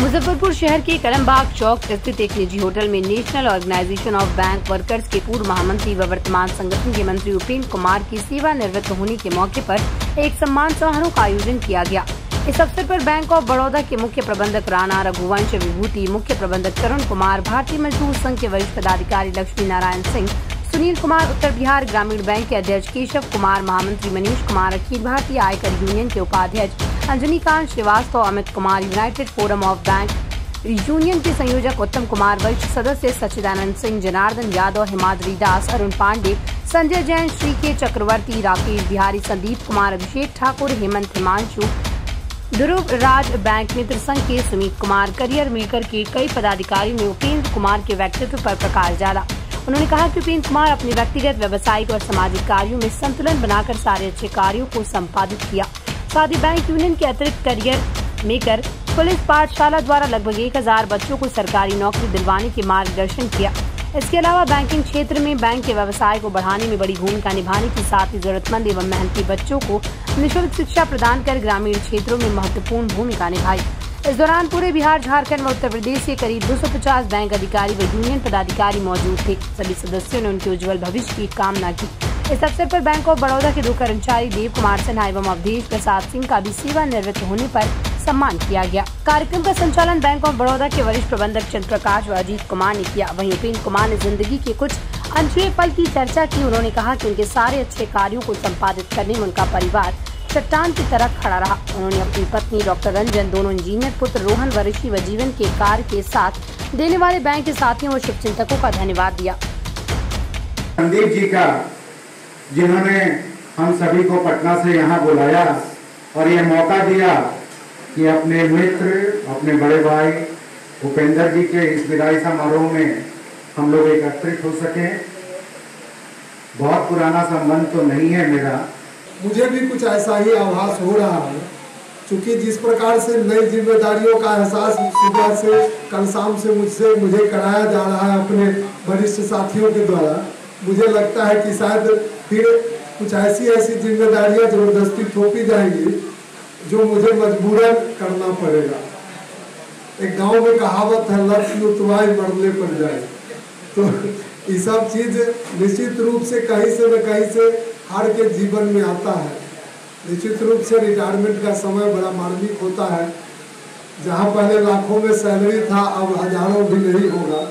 मुजफ्फरपुर शहर के कलमबाग चौक स्थित एक निजी होटल में national organisation of bank workers के पूर्व महामंत्री व वर्तमान संगठन के मंत्री उपेंद्र कुमार की सेवानिवृत्त होने के मौके पर एक सम्मान समारोह का आयोजन किया गया। इस अवसर पर बैंक ऑफ बड़ौदा के मुख्य प्रबंधक राणा रघुवंश विभूति, मुख्य प्रबंधक तरुण कुमार, भारतीय मजदूर संघ के वरिष्ठ पदाधिकारी लक्ष्मी नारायण सिंह, सुनील कुमार, उत्तर बिहार ग्रामीण बैंक के अध्यक्ष केशव कुमार, महामंत्री मनीष कुमार, अखिल भारतीय आयकर यूनियन के उपाध्यक्ष Anjanikant Srivastava, Amit Kumar, United Forum of Bank Union के संयोजक उत्तम कुमार, वरिष्ठ सदस्य सच्चिदानंद सिंह, जनार्दन यादव, हिमाद्री दास, अरुण पांडे, संजय जैन, श्री के चक्रवर्ती, राकेश बिहारी, संदीप कुमार, अभिषेक ठाकुर, हेमंत हिमांशु, ध्रुव राज, बैंक मित्र संघ के सुमित कुमार, करियर मेकर के कई पदाधिकारियों ने उपेंद्र कुमार के व्यक्तित्व पर प्रकाश डाला। उन्होंने कहा कि उपेंद्र कुमार अपने व्यक्तिगत, व्यावसायिक और सामाजिक कार्यों में संतुलन बनाकर सारे अच्छे कार्यों को संपादित किया। साथ ही बैंक यूनियन के अतिरिक्त करियर मेकर पुलिस पाठशाला द्वारा लगभग 1000 बच्चों को सरकारी नौकरी दिलवाने के मार्गदर्शन किया। इसके अलावा बैंकिंग क्षेत्र में बैंक के व्यवसाय को बढ़ाने में बड़ी भूमिका निभाने के साथ ही जरूरतमंद एवं मेहनती बच्चों को निःशुल्क शिक्षा प्रदान कर ग्रामीण क्षेत्रों में महत्वपूर्ण भूमिका निभाई। इस दौरान पूरे बिहार, झारखंड व उत्तर प्रदेश के करीब 250 बैंक अधिकारी व यूनियन पदाधिकारी मौजूद थे। सभी सदस्यों ने उनके उज्जवल भविष्य की कामना की। इस अवसर पर बैंक ऑफ बड़ौदा के 2 कर्मचारी देव कुमार सिन्हा एवं अवधेश प्रसाद सिंह का भी सेवानिवृत्त होने पर सम्मान किया गया। कार्यक्रम का संचालन बैंक ऑफ बड़ौदा के वरिष्ठ प्रबंधक चंद्र प्रकाश व अजीत कुमार ने किया। वहीं उपेंद्र कुमार ने जिंदगी के कुछ अनछुए पल की चर्चा की। उन्होंने कहा कि उनके सारे अच्छे कार्यों को संपादित करने में उनका परिवार चट्टान की तरह खड़ा रहा। उन्होंने अपनी पत्नी डॉक्टर रंजन, दोनों इंजीनियर पुत्र रोहन व ऋषि व जीवन के कार्य के साथ देने वाले बैंक के साथियों और शुभचिंतकों का धन्यवाद दिया। संदीप जी का, जिन्होंने हम सभी को पटना से यहाँ बुलाया और ये मौका दिया कि अपने मित्र, अपने बड़े भाई उपेंद्र जी के इस विदाई समारोह में हम लोग एकत्रित हो सके। बहुत पुराना संबंध तो नहीं है मेरा, मुझे भी कुछ ऐसा ही आभास हो रहा है, क्योंकि जिस प्रकार से नई जिम्मेदारियों का एहसास सुबह से कल शाम से मुझे कराया जा रहा है अपने वरिष्ठ साथियों के द्वारा, मुझे लगता है कि शायद फिर कुछ ऐसी जिम्मेदारियां जबरदस्ती थोपी जाएंगी जो मुझे मजबूरन करना पड़ेगा। एक गांव में कहावत है, लक्ष्य लुटवाई मरने पर जाए। तो ये सब चीज निश्चित रूप से कहीं से न कहीं से हर के जीवन में आता है। निश्चित रूप से रिटायरमेंट का समय बड़ा मार्मिक होता है। जहाँ पहले लाखों में सैलरी था, अब हजारों भी नहीं होगा।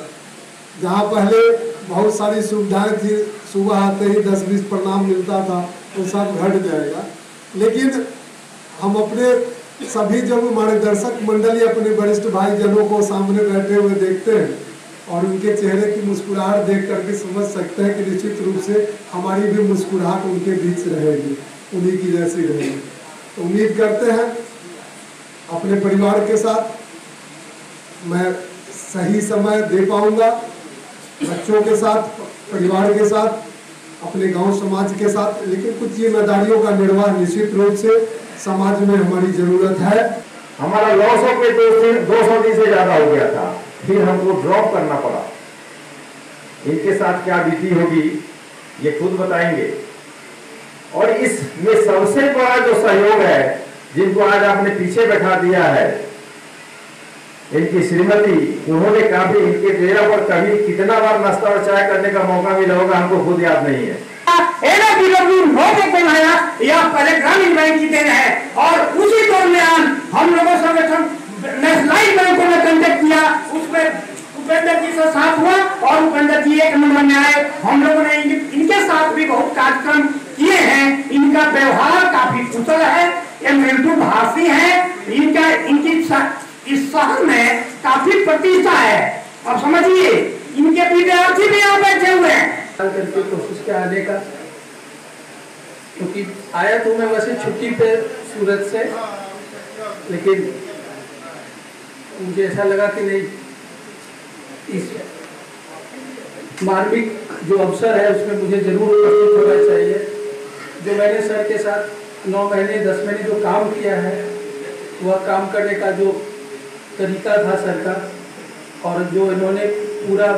जहाँ पहले बहुत सारी सुविधाएं थी, सुबह आते ही 10-20 प्रणाम मिलता था, वो सब घट जाएगा। लेकिन हम अपने सभी जब मार्गदर्शक मंडली अपने वरिष्ठ भाई जनों को सामने बैठे हुए देखते हैं और उनके चेहरे की मुस्कुराहट देख करके समझ सकते हैं कि निश्चित रूप से हमारी भी मुस्कुराहट उनके बीच रहेगी, उन्हीं की जैसी रहेगी। तो उम्मीद करते हैं अपने परिवार के साथ मैं सही समय दे पाऊंगा, बच्चों के साथ, परिवार के साथ, अपने गांव समाज के साथ। लेकिन कुछ जिम्मेदारियों का निर्वाह निश्चित रूप से समाज में हमारी जरूरत है। हमारा लॉस ऑफ 200 दिन से ज्यादा हो गया था, फिर हमको ड्रॉप करना पड़ा। इनके साथ क्या बीती होगी ये खुद बताएंगे। और इसमें सबसे बड़ा जो सहयोग है, जिनको आज आपने पीछे बैठा दिया है, इनकी श्रीमती, उन्होंने काफी इनके चेहरे पर कभी कितना बार नाश्ता और चाय करने का मौका मिला होगा हमको खुद याद नहीं है। बनाया यह पहले ग्रामीण बैंक की देन है और उसी दौरान हम लोगों संगठन नेशनलाइज बैंकों ने कांटेक्ट किया, उसमें उपेंद्र जी से साथ हुआ और उपेंद्र जी एक नंबर में आए। हम लोगों ने इनके साथ भी बहुत कार्यक्रम किए हैं। इनका व्यवहार काफी कुशल है, ये मृदु भाषी है, इनकी इस शहर में काफी प्रतिष्ठा है। अब समझिए, इनके विद्यार्थी भी यहाँ बैठे हुए हैं। करके कोशिश किया आने का, क्योंकि आया तो मैं वैसे छुट्टी पे सूरत से, लेकिन मुझे ऐसा लगा कि नहीं, इस मार्मिक जो अवसर है उसमें मुझे जरूर उपस्थित होना चाहिए। जो मैंने सर के साथ 9 महीने 10 महीने जो काम किया है, वह काम करने का जो तरीका था सर का, और जो इन्होंने पूरा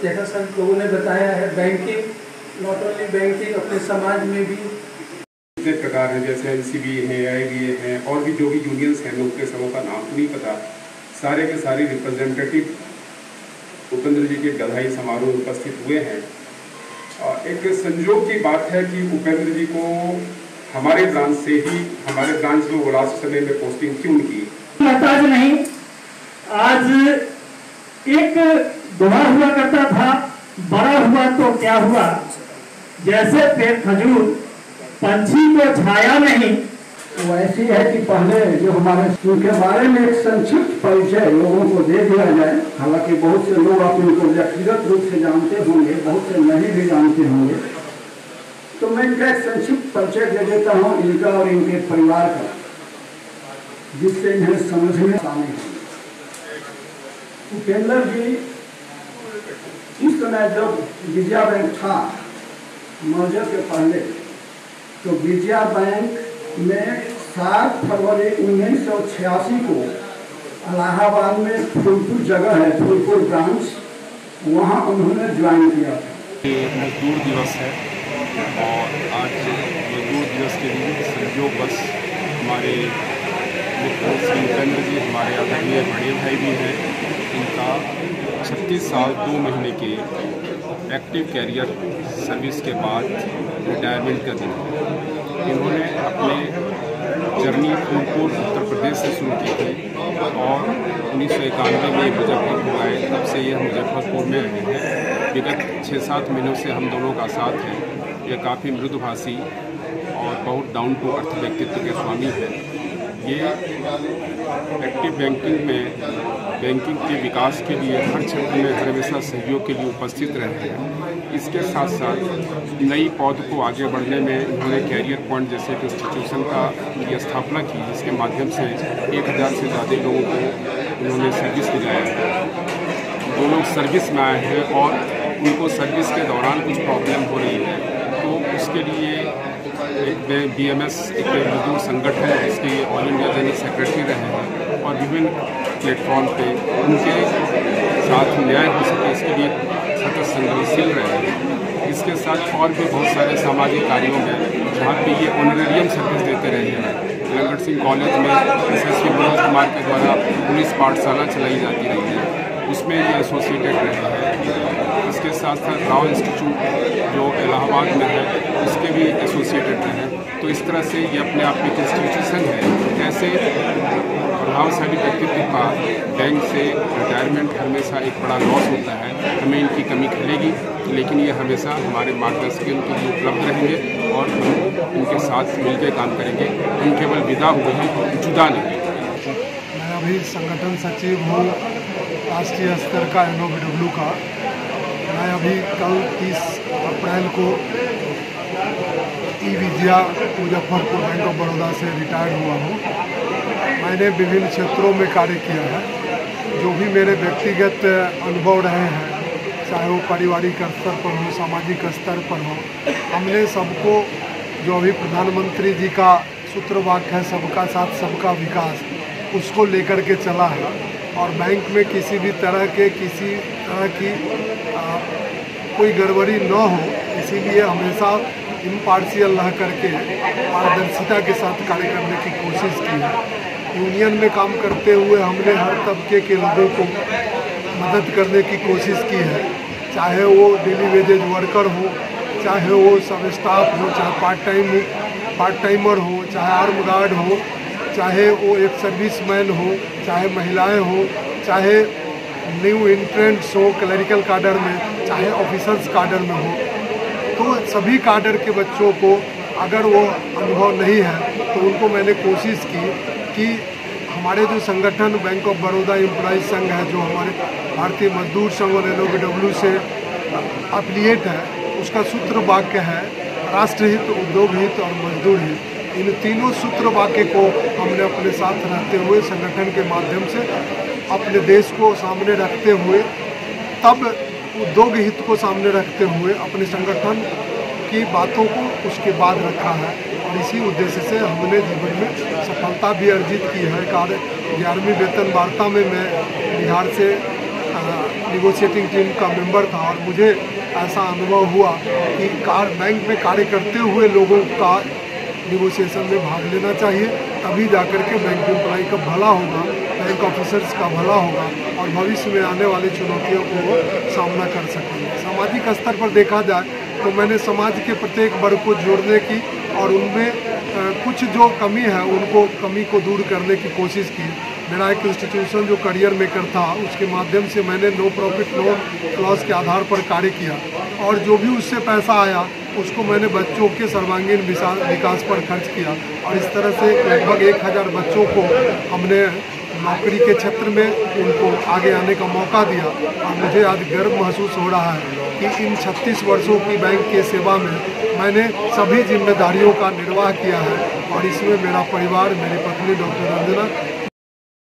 जैसा सर लोगों ने बताया है, बैंकिंग, नॉट ओनली बैंकिंग, अपने समाज में भी कितने प्रकार हैं, जैसे NCBA है, IBA है, और भी जो भी यूनियंस हैं, मैं उनके सबों का नाम तो नहीं पता, सारे के सारे रिप्रेजेंटेटिव उपेंद्र जी के बधाई समारोह में उपस्थित हुए हैं। और एक संयोग की बात है कि उपेंद्र जी को हमारे ब्रांच से ही, हमारे ब्रांच में वो लास्ट समय में पोस्टिंग थी उनकी। आज नहीं, आज एक दोहा हुआ करता था, बड़ा हुआ तो क्या हुआ, जैसे पेड़ खजूर पंछी को छाया नहीं, वैसी है कि पहले जो हमारे उनके बारे में एक संक्षिप्त परिचय लोगों को दे दिया जाए। हालांकि बहुत से लोग आप उनको व्यक्तिगत रूप से जानते होंगे, बहुत से नहीं भी जानते होंगे, तो मैं इनका एक संक्षिप्त परिचय दे देता हूँ, इनका और इनके परिवार का, जिससे इन्हें समझने शामिल है। उपेंद्र जी इस समय जब विजया बैंक था मर्जर के पहले, तो विजया बैंक में 7 फरवरी 1986 को इलाहाबाद में फूलपुर जगह है, फूलपुर ब्रांच, वहाँ उन्होंने ज्वाइन किया था। ये मजदूर दिवस है और आज मजदूर दिवस के लिए संयोगवश हमारे मित्र श्री उपेंद्र जी, हमारे आदरणीय बड़े भाई भी हैं, इनका 36 साल 2 महीने के एक्टिव कैरियर सर्विस के बाद रिटायरमेंट का दिन है। इन्होंने अपने जर्नी फूलपुर उत्तर प्रदेश से शुरू की थी और 1991 में मुजफ्फरपुर आए, तब से ये मुजफ्फरपुर में रहे हैं। विगत 6-7 महीनों से हम दोनों का साथ है। ये काफ़ी मृदुभाषी और बहुत डाउन टू अर्थ व्यक्तित्व के स्वामी हैं। ये एक्टिव बैंकिंग में बैंकिंग के विकास के लिए हर क्षेत्र में हमेशा सहयोग के लिए उपस्थित रहे हैं। इसके साथ साथ नई पौध को आगे बढ़ने में इन्होंने कैरियर पॉइंट जैसे एक इंस्टीट्यूशन की स्थापना की, जिसके माध्यम से 1000 से ज़्यादा लोगों को इन्होंने सर्विस दिलाया है। वो लोग सर्विस में आए हैं और उनको सर्विस के दौरान कुछ प्रॉब्लम हो रही है, तो उसके लिए एक BMS एक मजदूर संगठन है, इसके ऑल इंडिया जनरल सेक्रेटरी रहे हैं और विभिन्न प्लेटफॉर्म पे उनके साथ न्याय हो सके इसके लिए सतत संघर्षशील रहे हैं। इसके साथ और भी बहुत सारे सामाजिक कार्यों में जहाँ पे ये ऑनरेरियम सर्विस देते रहे हैं। लंगट सिंह कॉलेज में SSV मनोज कुमार के द्वारा पुलिस पाठशाला चलाई जाती रही है, उसमें ये एसोसिएटेड रहे हैं। इसके साथ साथ राव इंस्टीट्यूट जो इलाहाबाद में है, उसके भी एसोसिएटेड रहे हैं। तो इस तरह से ये अपने आप में एक इंस्टीट्यूशन है। ऐसे प्रभावशाली व्यक्तित्व का बैंक से रिटायरमेंट हमेशा एक बड़ा लॉस होता है। हमें इनकी कमी खलेगी, लेकिन ये हमेशा हमारे मार्गदर्शक के लिए उपलब्ध रहेंगे और हम इनके साथ मिलकर काम करेंगे। हम केवल विदा हुए हैं, जुदा नहीं। मैं अभी संगठन सचिव हूँ राष्ट्रीय स्तर का NOBW का। मैं अभी कल 30 अप्रैल को विजया मुजफ्फरपुर बैंक ऑफ बड़ौदा से रिटायर हुआ हूँ। मैंने विभिन्न क्षेत्रों में कार्य किया है। जो भी मेरे व्यक्तिगत अनुभव रहे हैं, चाहे वो पारिवारिक स्तर पर हो, सामाजिक स्तर पर हो, हमने सबको जो अभी प्रधानमंत्री जी का सूत्र वाक्य है सबका साथ सबका विकास, उसको लेकर के चला है। और बैंक में किसी भी तरह की कोई गड़बड़ी न हो, इसीलिए हमेशा इम्पार्शियल रह करके पारदर्शिता के साथ कार्य करने की कोशिश की है। यूनियन में काम करते हुए हमने हर तबके के लोगों को मदद करने की कोशिश की है, चाहे वो डेली वेजेज वर्कर हो, चाहे वो सब स्टाफ हो, चाहे पार्ट टाइमर हो, चाहे आर्म गार्ड हो, चाहे वो एक सर्विसमैन हो, चाहे महिलाएं हो, चाहे न्यू इंट्रेंट्स हो क्लरिकल काडर में, चाहे ऑफिसर्स काडर में हो। तो सभी काडर के बच्चों को अगर वो अनुभव नहीं है तो उनको मैंने कोशिश की कि हमारे जो संगठन बैंक ऑफ बड़ौदा एम्प्लॉइज संघ है, जो हमारे भारतीय मजदूर संघ और NOBW से एफिलिएट है, उसका सूत्र वाक्य है राष्ट्रहित, उद्योग हित और मजदूर हित। इन तीनों सूत्र वाक्य को हमने अपने साथ रहते हुए संगठन के माध्यम से अपने देश को सामने रखते हुए, तब उद्योग हित को सामने रखते हुए अपने संगठन की बातों को उसके बाद रखा है। और इसी उद्देश्य से हमने जीवन में सफलता भी अर्जित की है। 11वीं वेतन वार्ता में मैं बिहार से निगोशिएटिंग टीम का मेंबर था और मुझे ऐसा अनुभव हुआ कि बैंक में कार्य करते हुए लोगों का निगोशिएशन में भाग लेना चाहिए, तब तभी जाकर के बैंक एम्प्लॉय का भला होगा, बैंक ऑफिसर्स का भला होगा और भविष्य में आने वाली चुनौतियों को वो सामना कर सकेंगे। सामाजिक स्तर पर देखा जाए तो मैंने समाज के प्रत्येक वर्ग को जोड़ने की और उनमें कुछ जो कमी है उनको कमी को दूर करने की कोशिश की। मेरा एक इंस्टीट्यूशन जो करियर मेकर था उसके माध्यम से मैंने नो प्रॉफिट नो लॉस के आधार पर कार्य किया और जो भी उससे पैसा आया उसको मैंने बच्चों के सर्वांगीण विकास पर खर्च किया और इस तरह से लगभग 1000 बच्चों को हमने नौकरी के क्षेत्र में उनको आगे आने का मौका दिया और मुझे आज गर्व महसूस हो रहा है कि इन 36 वर्षों की बैंक के सेवा में मैंने सभी जिम्मेदारियों का निर्वाह किया है और इसमें मेरा परिवार, मेरी पत्नी डॉक्टर रंजना